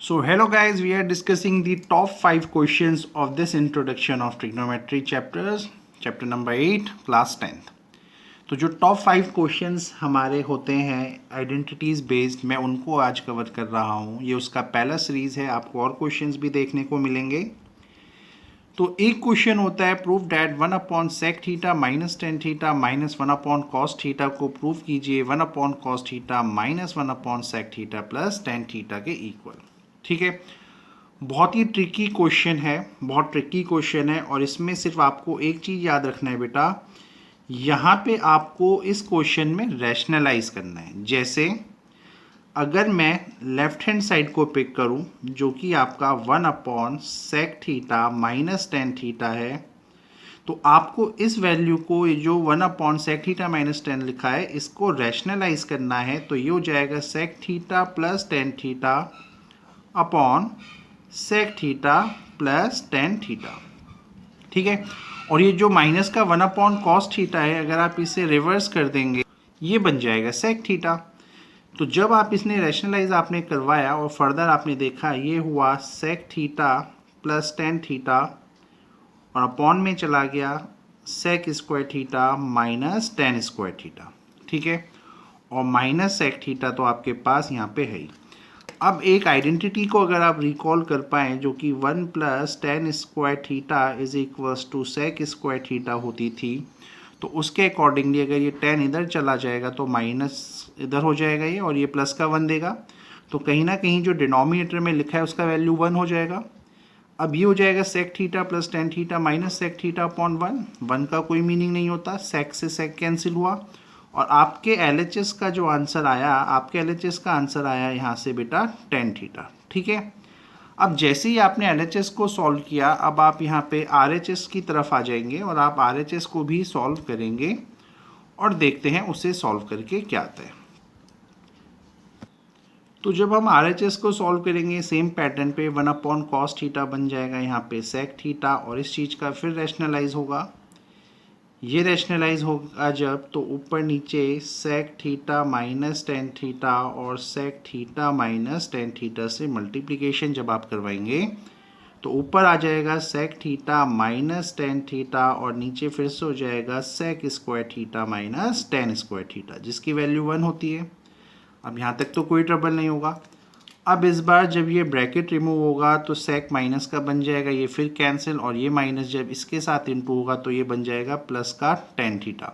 So hello guys, we are discussing the top 5 questions of this introduction of trigonometry chapter number 8 class 10th. तो जो top 5 questions हमारे होते हैं identities based, मैं उनको आज कवर कर रहा हूँ। ये उसका पहला सीरीज है, आपको और क्वेश्चंस भी देखने को मिलेंगे। तो एक क्वेश्चन होता है prove that 1 upon sec theta minus ten theta minus 1 upon cos theta को प्रूव कीजिए 1 upon cos theta minus 1 upon sec theta plus tan theta के इक्वल। ठीक है, बहुत ही ट्रिकी क्वेश्चन है, बहुत ट्रिकी क्वेश्चन है। और इसमें सिर्फ आपको एक चीज़ याद रखना है बेटा, यहाँ पे आपको इस क्वेश्चन में रैशनलाइज करना है। जैसे अगर मैं लेफ्ट हैंड साइड को पिक करूं जो कि आपका 1 upon sec theta minus ten theta है, तो आपको इस वैल्यू को, ये जो 1 upon sec theta minus tan लिखा है, इसको रैशनलाइज करना है। तो ये हो जाएगा sec theta plus tan theta upon sec theta plus tan theta. ठीक है, और ये जो माइनस का 1 अपॉन कॉस थीटा है, अगर आप इसे रिवर्स कर देंगे ये बन जाएगा सेक थीटा। तो जब आप इसने रैशनलाइज आपने करवाया और फर्दर आपने देखा, ये हुआ sec theta plus tan theta और अपॉन में चला गया sec square theta minus ten square theta. ठीक है, और माइनस सेक थीटा तो आपके पास यहाँ पे है ही। अब एक आइडेंटिटी को अगर आप रिकॉल कर पाएँ जो कि 1 plus tan square theta is equals to sec square theta होती थी, तो उसके अकॉर्डिंगली अगर ये 10 इधर चला जाएगा तो माइनस इधर हो जाएगा ये, और ये प्लस का 1 देगा। तो कहीं ना कहीं जो डिनोमिनेटर में लिखा है उसका वैल्यू 1 हो जाएगा। अब ये हो जाएगा sec theta plus tan theta minus sec theta upon 1 का कोई मीनिंग नहीं होता, सेक से सेक कैंसिल हुआ। और आपके LHS का जो आंसर आया, आपके LHS का आंसर आया यहाँ से बेटा टेन थीटा। ठीक है, अब जैसे ही आपने LHS को सॉल्व किया, अब आप यहाँ पे RHS की तरफ आ जाएंगे और आप RHS को भी सॉल्व करेंगे और देखते हैं उसे सॉल्व करके क्या आता है। तो जब हम RHS को सॉल्व करेंगे सेम पैटर्न पे 1 अपॉन कॉस थीटा बन जाएगा यहाँ पे सेक थीटा, और इस चीज़ का फिर रैशनलाइज होगा। ये रैशनलाइज होगा जब, तो ऊपर नीचे sec theta minus ten theta और sec theta minus ten theta से मल्टीप्लिकेशन जब आप करवाएंगे तो ऊपर आ जाएगा sec theta minus ten theta और नीचे फिर से हो जाएगा sec square theta minus ten square theta, जिसकी वैल्यू 1 होती है। अब यहाँ तक तो कोई ट्रबल नहीं होगा। अब इस बार जब ये ब्रैकेट रिमूव होगा तो सेक माइनस का बन जाएगा, ये फिर कैंसिल, और ये माइनस जब इसके साथ इंटू होगा तो ये बन जाएगा प्लस का टेन थीटा।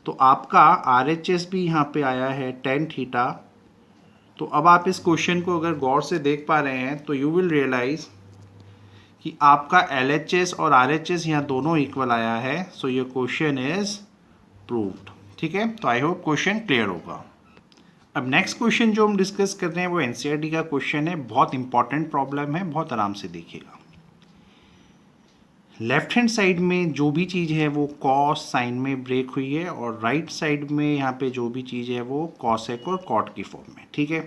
तो आपका RHS भी यहाँ पे आया है टेन थीटा। तो अब आप इस क्वेश्चन को अगर गौर से देख पा रहे हैं तो यू विल रियलाइज कि आपका LHS और RHS यहाँ दोनों इक्वल आया है। सो ये क्वेश्चन इज प्रूव्ड। ठीक है, तो आई होप क्वेश्चन क्लियर होगा। अब नेक्स्ट क्वेश्चन जो हम डिस्कस कर रहे हैं वो NCERT का क्वेश्चन है, बहुत इंपॉर्टेंट प्रॉब्लम है, बहुत आराम से देखिएगा। लेफ्ट हैंड साइड में जो भी चीज़ है वो कॉस साइन में ब्रेक हुई है, और राइट साइड में यहाँ पे जो भी चीज़ है वो कॉसेक और कॉट की फॉर्म में। ठीक है,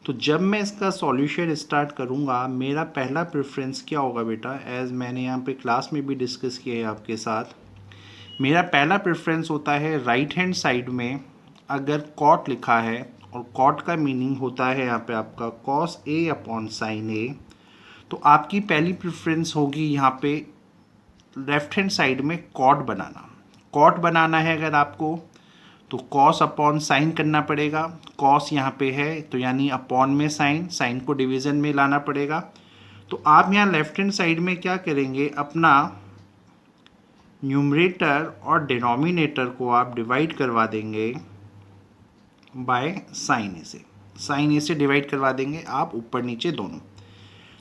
तो जब मैं इसका सॉल्यूशन स्टार्ट करूँगा, मेरा पहला प्रेफरेंस क्या होगा बेटा, एज मैंने यहाँ पे क्लास में भी डिस्कस किया है आपके साथ, मेरा पहला प्रेफरेंस होता है राइट हैंड साइड में अगर कॉट लिखा है, और कॉट का मीनिंग होता है यहाँ पे आपका cos A upon sine A, तो आपकी पहली प्रेफरेंस होगी यहाँ पे लेफ्ट हैंड साइड में कॉट बनाना। कॉट बनाना है अगर आपको तो कॉस अपॉन साइन करना पड़ेगा। कॉस यहाँ पे है तो यानी अपॉन में साइन, साइन को डिवीज़न में लाना पड़ेगा। तो आप यहाँ लेफ्ट हैंड साइड में क्या करेंगे, अपना न्यूमरेटर और डिनोमिनेटर को आप डिवाइड करवा देंगे बाय साइन ए से। साइन ए से डिवाइड करवा देंगे आप ऊपर नीचे दोनों।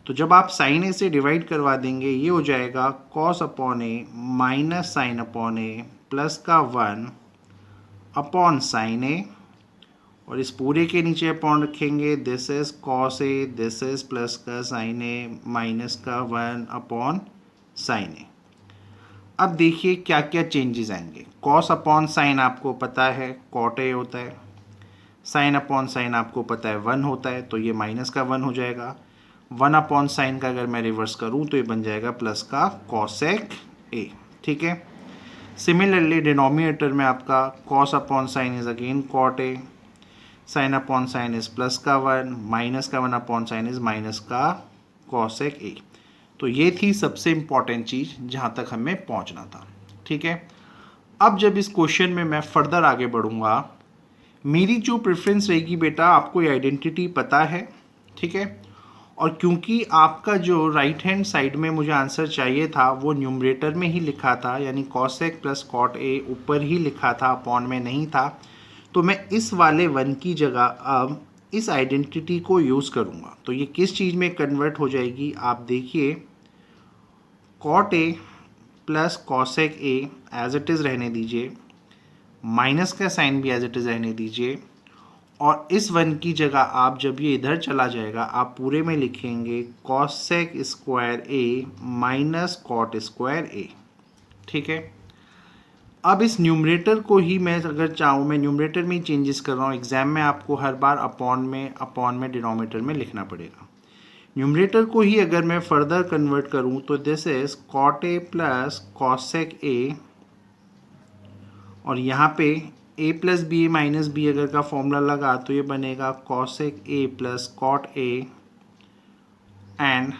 तो जब आप साइन ए से डिवाइड करवा देंगे ये हो जाएगा कॉस अपॉन ए माइनस साइन अपॉन ए प्लस का 1 अपॉन साइन ए, और इस पूरे के नीचे अपॉन रखेंगे this is cos A, this is plus का साइन ए माइनस का 1 अपॉन साइन ए। अब देखिए क्या क्या चेंजेस आएंगे। कॉस अपॉन साइन आपको पता है कॉट ए होता है, साइन अपॉन साइन आपको पता है 1 होता है, तो ये माइनस का 1 हो जाएगा। 1 अपॉन साइन का अगर मैं रिवर्स करूँ तो ये बन जाएगा प्लस का कॉसेक ए। ठीक है, सिमिलरली डिनोमिनेटर में आपका cos upon sine is again cot A, sine upon sine is plus का 1, माइनस का 1 अपॉन साइन इज माइनस का कॉसेक ए। तो ये थी सबसे इम्पॉर्टेंट चीज़ जहाँ तक हमें पहुँचना था। ठीक है, अब जब इस क्वेश्चन में मैं फर्दर आगे बढ़ूँगा, मेरी जो प्रेफरेंस रहेगी बेटा, आपको ये आइडेंटिटी पता है। ठीक है, और क्योंकि आपका जो राइट हैंड साइड में मुझे आंसर चाहिए था वो न्यूमरेटर में ही लिखा था, यानी कॉसेक प्लस कॉट ए ऊपर ही लिखा था, अपॉन में नहीं था, तो मैं इस वाले 1 की जगह अब इस आइडेंटिटी को यूज़ करूँगा। तो ये किस चीज़ में कन्वर्ट हो जाएगी, आप देखिए, cot A plus cosec A as it is रहने दीजिए, माइनस का साइन भी एज इट इज़ रहने दीजिए, और इस 1 की जगह आप जब ये इधर चला जाएगा आप पूरे में लिखेंगे कॉसेक स्क्वायर ए माइनस कॉट स्क्वायर ए। ठीक है, अब इस न्यूमरेटर को ही मैं अगर चाहूँ, मैं न्यूमरेटर में ही चेंजेस कर रहा हूँ, एग्जाम में आपको हर बार अपॉन में डिनोमिनेटर में लिखना पड़ेगा। न्यूमरेटर को ही अगर मैं फर्दर कन्वर्ट करूँ तो this is cot A plus cosec A, और यहाँ पे a plus B minus B अगर का फॉर्मूला लगा तो ये बनेगा cosec A plus cot A and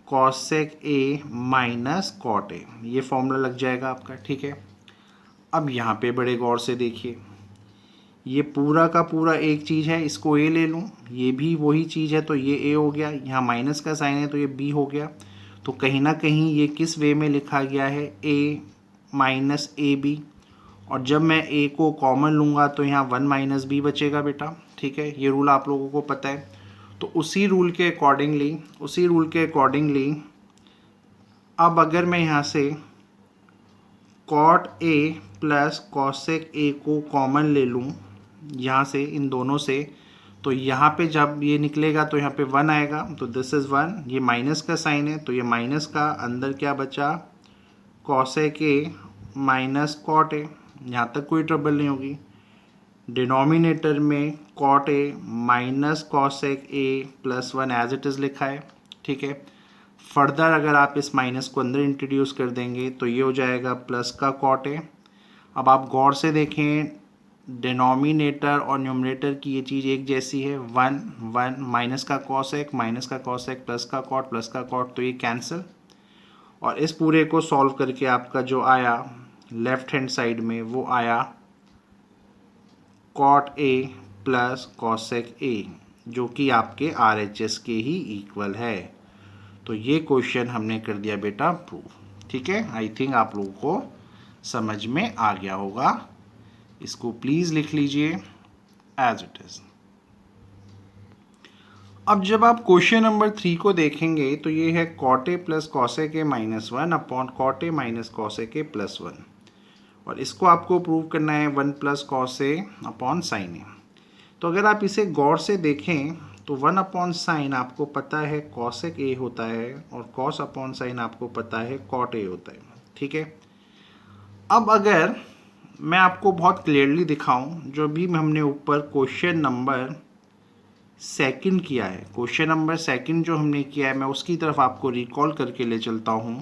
cosec A minus cot A, ये फॉर्मूला लग जाएगा आपका। ठीक है, अब यहाँ पे बड़े गौर से देखिए, ये पूरा का पूरा एक चीज़ है, इसको a ले लूँ, ये भी वही चीज़ है तो ये a हो गया, यहाँ माइनस का साइन है तो ये b हो गया। तो कहीं ना कहीं ये किस वे में लिखा गया है, a माइनस ए बी, और जब मैं a को कॉमन लूँगा तो यहाँ 1 माइनस बी बचेगा बेटा। ठीक है, ये रूल आप लोगों को पता है। तो उसी रूल के अकॉर्डिंगली अब अगर मैं यहाँ से cot A plus cosec A को कॉमन ले लूँ यहाँ से, इन दोनों से, तो यहाँ पे जब ये निकलेगा तो यहाँ पे 1 आएगा, तो दिस इज़ 1, ये माइनस का साइन है तो ये माइनस का, अंदर क्या बचा, cosec A minus cot A, यहाँ तक कोई ट्रबल नहीं होगी। डिनोमिनेटर में cot A minus cosec A plus 1 as it is लिखा है। ठीक है, फर्दर अगर आप इस माइनस को अंदर इंट्रोड्यूस कर देंगे तो ये हो जाएगा प्लस का कॉट ए। अब आप गौर से देखें, डिनोमिनेटर और न्यूमरेटर की ये चीज़ एक जैसी है, 1 1 माइनस का कॉसेक प्लस का कॉट, तो ये कैंसिल, और इस पूरे को सॉल्व करके आपका जो आया लेफ्ट हैंड साइड में वो आया cot A plus cosec A, जो कि आपके RHS के ही इक्वल है। तो ये क्वेश्चन हमने कर दिया बेटा प्रूव। ठीक है, आई थिंक आप लोगों को समझ में आ गया होगा। इसको प्लीज़ लिख लीजिए एज इट इज़। अब जब आप क्वेश्चन नंबर 3 को देखेंगे तो ये है cot A plus cosec A minus 1 upon cot A minus cosec A plus 1, और इसको आपको प्रूव करना है 1 plus cos A upon sine A. तो अगर आप इसे गौर से देखें तो 1 अपॉन साइन आपको पता है कॉसेक ए होता है, और कॉस अपॉन साइन आपको पता है कॉट ए होता है। ठीक है, अब अगर मैं आपको बहुत क्लियरली दिखाऊं, जो भी हमने ऊपर क्वेश्चन नंबर सेकंड किया है, क्वेश्चन नंबर सेकंड जो हमने किया है, मैं उसकी तरफ आपको रिकॉल करके ले चलता हूं।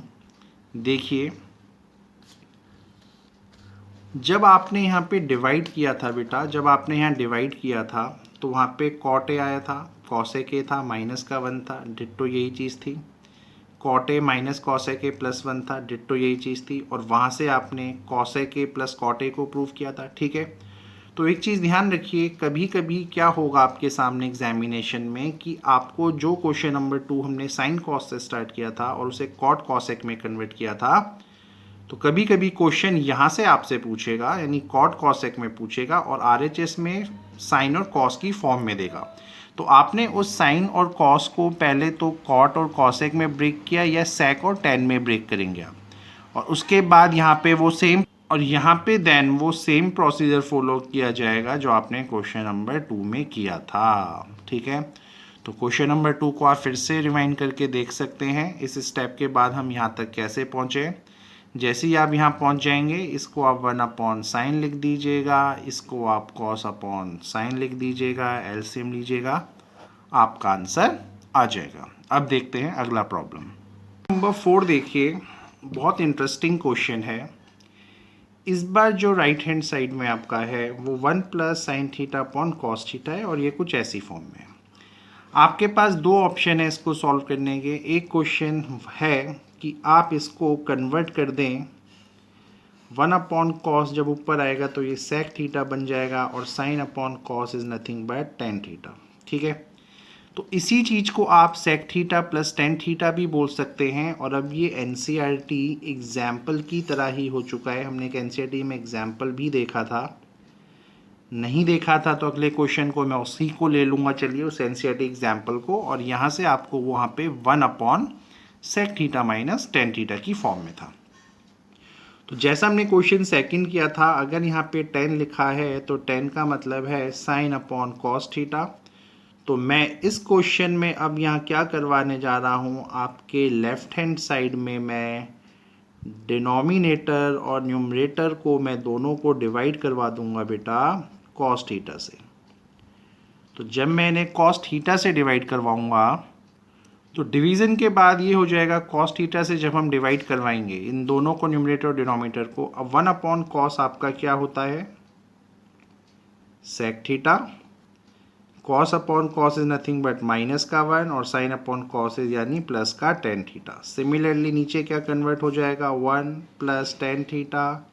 देखिए, जब आपने यहाँ पे डिवाइड किया था बेटा, जब आपने यहाँ डिवाइड किया था तो वहाँ पे कॉट ए आया था, कॉसेक ए था, माइनस का 1 था, डिट्टो यही चीज़ थी। Cot A minus cosec A plus 1 था, डिट्टो यही चीज़ थी, और वहाँ से आपने cosec A plus cot A को प्रूव किया था। ठीक है, तो एक चीज़ ध्यान रखिए, कभी कभी क्या होगा आपके सामने एग्जामिनेशन में कि आपको जो क्वेश्चन नंबर 2 हमने साइन कॉस से स्टार्ट किया था और उसे कॉट कॉसेक में कन्वर्ट किया था, तो कभी कभी क्वेश्चन यहाँ से आपसे पूछेगा, यानी कॉट कॉसेक में पूछेगा, और RHS में साइन और कॉस की फॉर्म में देगा। तो आपने उस साइन और कॉस को पहले तो कॉट और कॉसेक में ब्रेक किया, या सेक और टेन में ब्रेक करेंगे आप, और उसके बाद यहाँ पे वो सेम, और यहाँ पे देन वो सेम प्रोसीजर फॉलो किया जाएगा जो आपने क्वेश्चन नंबर 2 में किया था। ठीक है, तो क्वेश्चन नंबर 2 को आप फिर से रिवाइंड करके देख सकते हैं। इस स्टेप के बाद हम यहाँ तक कैसे पहुँचे। जैसे ही आप यहाँ पहुँच जाएंगे, इसको आप 1 अपॉन साइन लिख दीजिएगा, इसको आप कॉस अपॉन साइन लिख दीजिएगा, एलसीएम लीजिएगा, आपका आंसर आ जाएगा। अब देखते हैं अगला प्रॉब्लम नंबर 4। देखिए, बहुत इंटरेस्टिंग क्वेश्चन है। इस बार जो राइट हैंड साइड में आपका है वो 1 plus sine theta upon cos theta है और ये कुछ ऐसी फॉर्म में है। आपके पास दो ऑप्शन है इसको सॉल्व करने के। एक क्वेश्चन है कि आप इसको कन्वर्ट कर दें, 1 अपॉन कॉस जब ऊपर आएगा तो ये सेक थीटा बन जाएगा और sine upon cos is nothing but tan theta. ठीक है, तो इसी चीज़ को आप sec theta plus tan theta भी बोल सकते हैं। और अब ये एनसीईआरटी एग्जाम्पल की तरह ही हो चुका है। हमने एक एनसीईआरटी में एग्जाम्पल भी देखा था, नहीं देखा था तो अगले क्वेश्चन को मैं उसी को ले लूँगा, चलिए उस एनसीईआरटी एग्जाम्पल को, और यहाँ से आपको वहाँ पे 1 upon sec theta minus ten theta की फॉर्म में था। तो जैसा हमने क्वेश्चन सेकंड किया था, अगर यहाँ पे 10 लिखा है तो 10 का मतलब है साइन अपॉन कॉस थीटा। तो मैं इस क्वेश्चन में अब यहाँ क्या करवाने जा रहा हूँ, आपके लेफ्ट हैंड साइड में मैं डिनोमिनेटर और न्यूमरेटर को मैं दोनों को डिवाइड करवा दूंगा बेटा कॉस थीटा से। तो जब मैं इन्हें कॉस थीटा से डिवाइड करवाऊंगा तो डिवीज़न के बाद ये हो जाएगा कॉस थीटा से जब हम डिवाइड करवाएंगे इन दोनों को, न्यूमरेटर और डिनोमिनेटर को, अब 1 अपॉन कॉस आपका क्या होता है, sec theta. Cos upon cos is nothing but minus का 1 और साइन अपॉन कॉस इज यानी प्लस का टेन थीटा। सिमिलरली नीचे क्या कन्वर्ट हो जाएगा, 1 प्लस टेन थीटा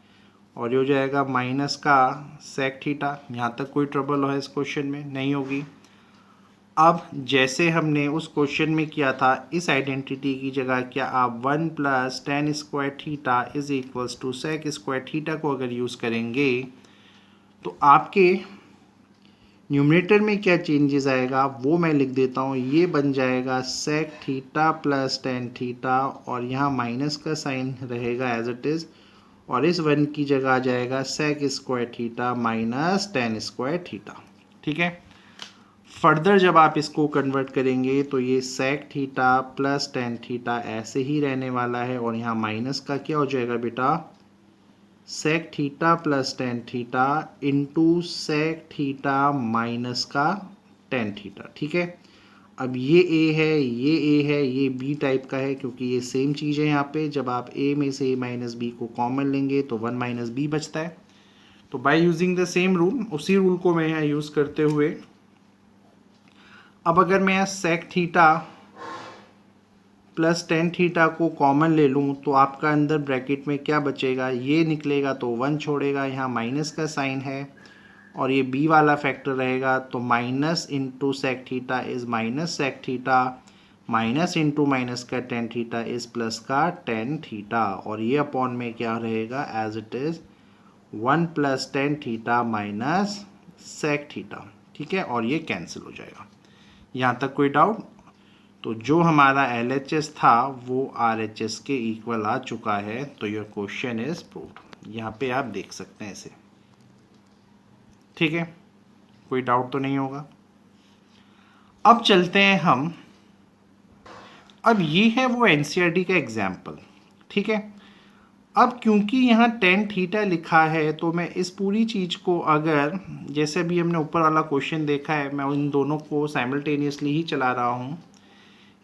और ये हो जाएगा माइनस का सेक थीटा। यहाँ तक कोई ट्रबल है इस क्वेश्चन में, नहीं होगी। अब जैसे हमने उस क्वेश्चन में किया था, इस आइडेंटिटी की जगह क्या आप 1 plus tan square theta is equals to sec square theta को अगर यूज़ करेंगे तो आपके न्यूमरेटर में क्या चेंजेस आएगा वो मैं लिख देता हूँ। ये बन जाएगा sec theta plus tan theta और यहाँ माइनस का साइन रहेगा एज इट इज़, और इस 1 की जगह आ जाएगा sec square theta minus ten square theta. ठीक है, फर्दर जब आप इसको कन्वर्ट करेंगे तो ये sec theta plus tan theta ऐसे ही रहने वाला है और यहाँ माइनस का क्या हो जाएगा बेटा, sec theta plus tan theta into sec theta minus का टेन थीटा। ठीक है, अब ये ए है, ये ए है, ये बी टाइप का है क्योंकि ये सेम चीज़ है। यहाँ पे जब आप ए में से ए माइनस बी को कॉमन लेंगे तो 1 माइनस बी बचता है। तो by using the same rule, उसी रूल को मैं यहाँ यूज़ करते हुए अब अगर मैं यहाँ sec theta plus tan theta को कॉमन ले लूँ तो आपका अंदर ब्रैकेट में क्या बचेगा, ये निकलेगा तो 1 छोड़ेगा, यहाँ माइनस का साइन है और ये बी वाला फैक्टर रहेगा तो minus into sec theta is minus sec theta, minus into minus का टेन थीटा इज़ प्लस का टेन थीटा, और ये अपॉन में क्या रहेगा as it is 1 plus tan theta minus sec theta. ठीक है, और ये कैंसिल हो जाएगा। यहाँ तक कोई डाउट? तो जो हमारा LHS था वो RHS के इक्वल आ चुका है, तो योर क्वेश्चन इज प्रूव्ड। यहाँ पे आप देख सकते हैं इसे। ठीक है, कोई डाउट तो नहीं होगा। अब चलते हैं हम, अब ये है वो NCERT का एग्जाम्पल। ठीक है, अब क्योंकि यहाँ टेन थीटा लिखा है तो मैं इस पूरी चीज़ को, अगर जैसे भी हमने ऊपर वाला क्वेश्चन देखा है, मैं उन दोनों को साइमल्टेनियसली ही चला रहा हूँ।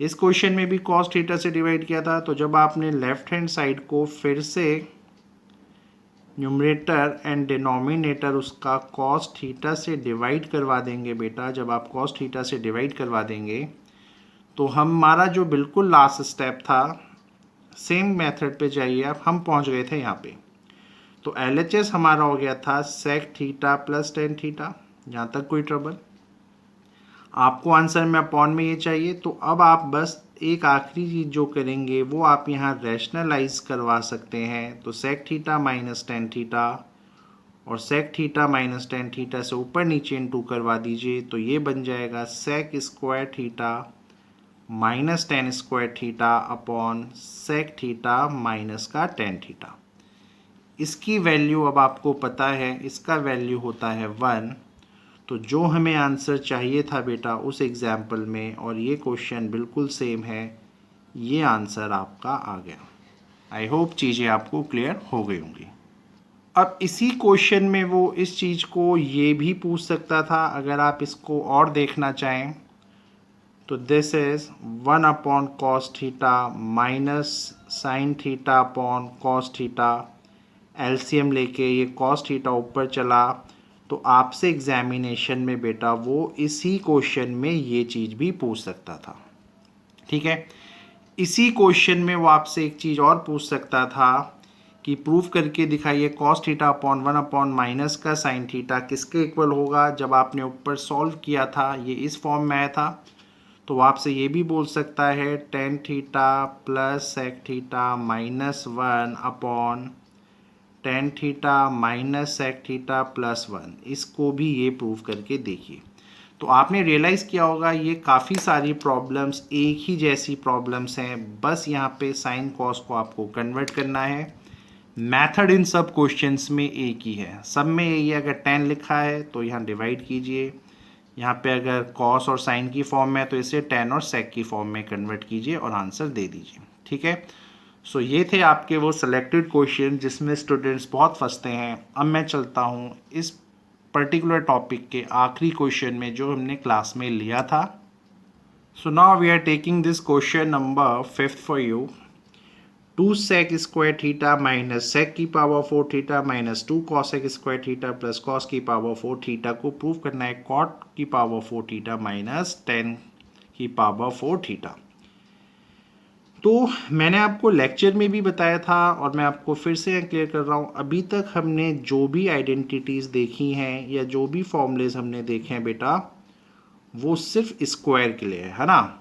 इस क्वेश्चन में भी कॉस थीटा से डिवाइड किया था, तो जब आपने लेफ्ट हैंड साइड को फिर से न्यूमरेटर एंड डिनोमिनेटर उसका कॉस थीटा से डिवाइड करवा देंगे बेटा, जब आप कॉस थीटा से डिवाइड करवा देंगे तो हमारा जो बिल्कुल लास्ट स्टेप था, सेम मेथड पे जाइए आप, हम पहुंच गए थे यहाँ पे। तो LHS हमारा हो गया था sec theta plus tan theta. यहाँ तक कोई ट्रबल? आपको आंसर में अपॉन में ये चाहिए, तो अब आप बस एक आखिरी चीज़ जो करेंगे वो आप यहाँ रैशनलाइज करवा सकते हैं। तो sec theta minus ten theta और sec theta minus ten theta से ऊपर नीचे इंटू करवा दीजिए, तो ये बन जाएगा sec square theta minus ten square theta upon sec theta minus का टेन थीटा। इसकी वैल्यू अब आपको पता है, इसका वैल्यू होता है 1। तो जो हमें आंसर चाहिए था बेटा उस एग्जाम्पल में, और ये क्वेश्चन बिल्कुल सेम है, ये आंसर आपका आ गया। आई होप चीज़ें आपको क्लियर हो गई होंगी। अब इसी क्वेश्चन में वो इस चीज़ को ये भी पूछ सकता था, अगर आप इसको और देखना चाहें तो this is 1 upon cos theta minus sine theta upon cos theta LCM लेके ये कॉस थीटा ऊपर चला, तो आपसे एग्जामिनेशन में बेटा वो इसी क्वेश्चन में ये चीज़ भी पूछ सकता था। ठीक है, इसी क्वेश्चन में वो आपसे एक चीज़ और पूछ सकता था कि प्रूफ करके दिखाइए cos theta upon 1 upon minus का साइन थीटा किसके इक्वल होगा। जब आपने ऊपर सॉल्व किया था ये इस फॉर्म में आया था, तो वो आपसे ये भी बोल सकता है tan theta plus sec theta minus 1 upon tan theta minus sec theta plus 1, इसको भी ये प्रूफ करके देखिए। तो आपने रियलाइज़ किया होगा ये काफ़ी सारी प्रॉब्लम्स एक ही जैसी प्रॉब्लम्स हैं, बस यहाँ पे साइन कॉस को आपको कन्वर्ट करना है। मेथड इन सब क्वेश्चंस में एक ही है, सब में यही है। अगर 10 लिखा है तो यहाँ डिवाइड कीजिए, यहाँ पे अगर कॉस और साइन की फॉर्म में है तो इसे 10 और सेक की फॉर्म में कन्वर्ट कीजिए और आंसर दे दीजिए। ठीक है, सो ये थे आपके वो सिलेक्टेड क्वेश्चन जिसमें स्टूडेंट्स बहुत फंसते हैं। अब मैं चलता हूँ इस पर्टिकुलर टॉपिक के आखिरी क्वेश्चन में जो हमने क्लास में लिया था। So now we are taking this question number 5 for you. 2 sec square theta minus sec की power 4 theta minus 2 cosec square theta plus cos की पावर 4 थीटा को प्रूव करना है कॉट की पावर 4 थीटा माइनस 10 की पावर 4 थीटा। तो मैंने आपको लेक्चर में भी बताया था और मैं आपको फिर से क्लियर कर रहा हूँ, अभी तक हमने जो भी आइडेंटिटीज़ देखी हैं या जो भी फॉर्मूलेज हमने देखे हैं बेटा वो सिर्फ स्क्वायर के लिए है ना।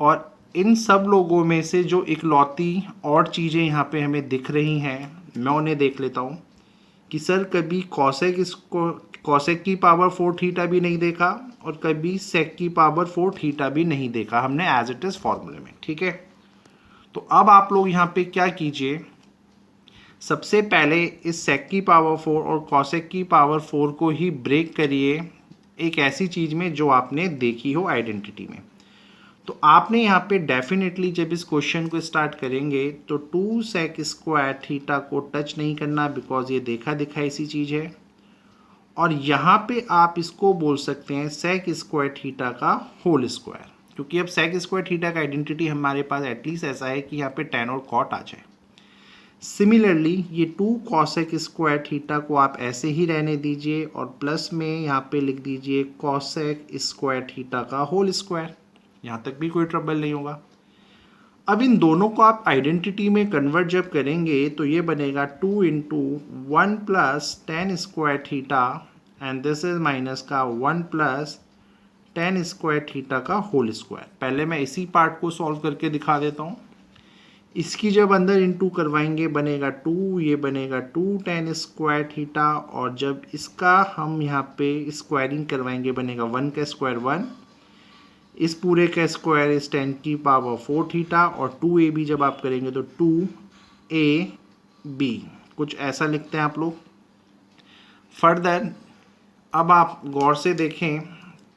और इन सब लोगों में से जो इकलौती और चीज़ें यहाँ पे हमें दिख रही हैं, मैं उन्हें देख लेता हूँ कि सर कभी कॉसेक की पावर 4 थीटा भी नहीं देखा और कभी सेक की पावर 4 थीटा भी नहीं देखा हमने एज इट इज़ फॉर्मूले में। ठीक है, तो अब आप लोग यहाँ पे क्या कीजिए, सबसे पहले इस सेक की पावर 4 और कॉसेक की पावर 4 को ही ब्रेक करिए एक ऐसी चीज़ में जो आपने देखी हो आइडेंटिटी में। तो आपने यहाँ पे डेफिनेटली जब इस क्वेश्चन को स्टार्ट करेंगे तो 2 सेक स्क्वायर थीटा को टच नहीं करना, बिकॉज ये देखा दिखाई सी चीज़ है। और यहाँ पे आप इसको बोल सकते हैं सेक स्क्वायर थीटा का होल स्क्वायर, क्योंकि अब सेक स्क्वायर थीटा का आइडेंटिटी हमारे पास एटलीस्ट ऐसा है कि यहाँ पे टेन और कॉट आ जाए। सिमिलरली ये 2 कॉसेक स्क्वायर थीटा को आप ऐसे ही रहने दीजिए और प्लस में यहाँ पे लिख दीजिए कॉसेक स्क्वायर थीटा का होल स्क्वायर, यहाँ तक भी कोई ट्रबल नहीं होगा। अब इन दोनों को आप आइडेंटिटी में कन्वर्ट जब करेंगे तो ये बनेगा 2 into 1 plus 10 square theta and this is minus का 1 प्लस 10 स्क्वायर थीटा का होल स्क्वायर। पहले मैं इसी पार्ट को सॉल्व करके दिखा देता हूँ। इसकी जब अंदर इंटू करवाएंगे बनेगा 2, ये बनेगा 2 10 स्क्वायर थीटा, और जब इसका हम यहाँ पे स्क्वायरिंग करवाएंगे बनेगा 1 का स्क्वायर 1, इस पूरे का स्क्वायर इस 10 की पावर 4 थीटा, और 2a भी जब आप करेंगे तो 2ab, कुछ ऐसा लिखते हैं आप लोग। फर्दर अब आप गौर से देखें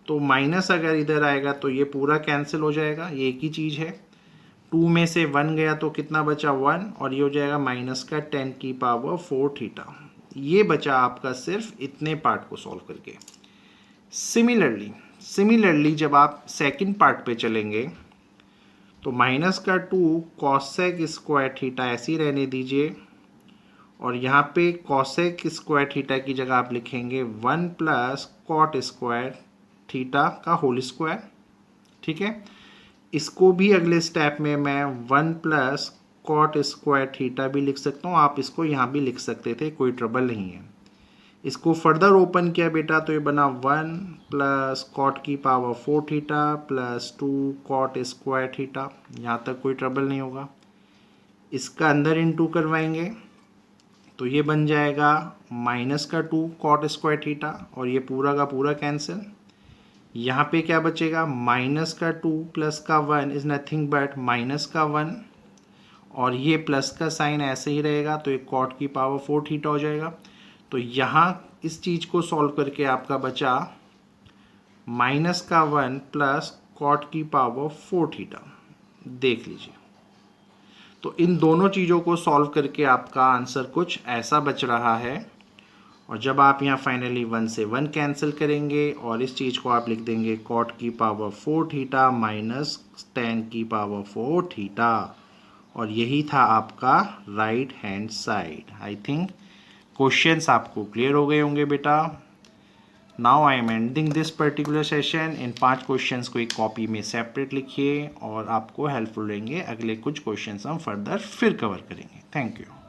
तो माइनस अगर इधर आएगा तो ये पूरा कैंसिल हो जाएगा, ये एक ही चीज़ है। 2 में से 1 गया तो कितना बचा 1, और ये हो जाएगा माइनस का 10 की पावर 4 थीटा। ये बचा आपका सिर्फ इतने पार्ट को सॉल्व करके। सिमिलरली जब आप सेकंड पार्ट पे चलेंगे तो माइनस का 2 कॉसेक स्क्वायर थीटा ऐसे ही रहने दीजिए, और यहाँ पे कॉसेक स्क्वायर थीटा की जगह आप लिखेंगे 1 प्लस कॉट स्क्वायर थीटा का होल स्क्वायर। ठीक है, इसको भी अगले स्टेप में मैं 1 प्लस कॉट स्क्वायर थीटा भी लिख सकता हूँ, आप इसको यहाँ भी लिख सकते थे, कोई ट्रबल नहीं है। इसको फर्दर ओपन किया बेटा तो ये बना 1 प्लस कॉट की power 4 theta plus 2 cot square theta, यहाँ तक कोई ट्रबल नहीं होगा। इसका अंदर इंटू करवाएंगे तो ये बन जाएगा माइनस का 2 कॉट स्क्वायर थीटा, और ये पूरा का पूरा कैंसिल। यहाँ पे क्या बचेगा, माइनस का 2 प्लस का 1 इज़ नथिंग बट माइनस का 1, और ये प्लस का साइन ऐसे ही रहेगा तो ये कॉट की पावर 4 थीटा हो जाएगा। तो यहाँ इस चीज़ को सॉल्व करके आपका बचा माइनस का 1 प्लस कॉट की पावर 4 थीटा, देख लीजिए। तो इन दोनों चीज़ों को सॉल्व करके आपका आंसर कुछ ऐसा बच रहा है, और जब आप यहाँ फाइनली 1 से 1 कैंसिल करेंगे और इस चीज़ को आप लिख देंगे कॉट की पावर 4 थीटा माइनस 10 की पावर 4 थीटा, और यही था आपका right hand side. I think questions आपको क्लियर हो गए होंगे बेटा। Now I am ending this particular session. In 5 questions को एक कॉपी में सेपरेट लिखिए और आपको हेल्पफुल रहेंगे। अगले कुछ क्वेश्चंस हम फर्दर फिर कवर करेंगे। Thank you.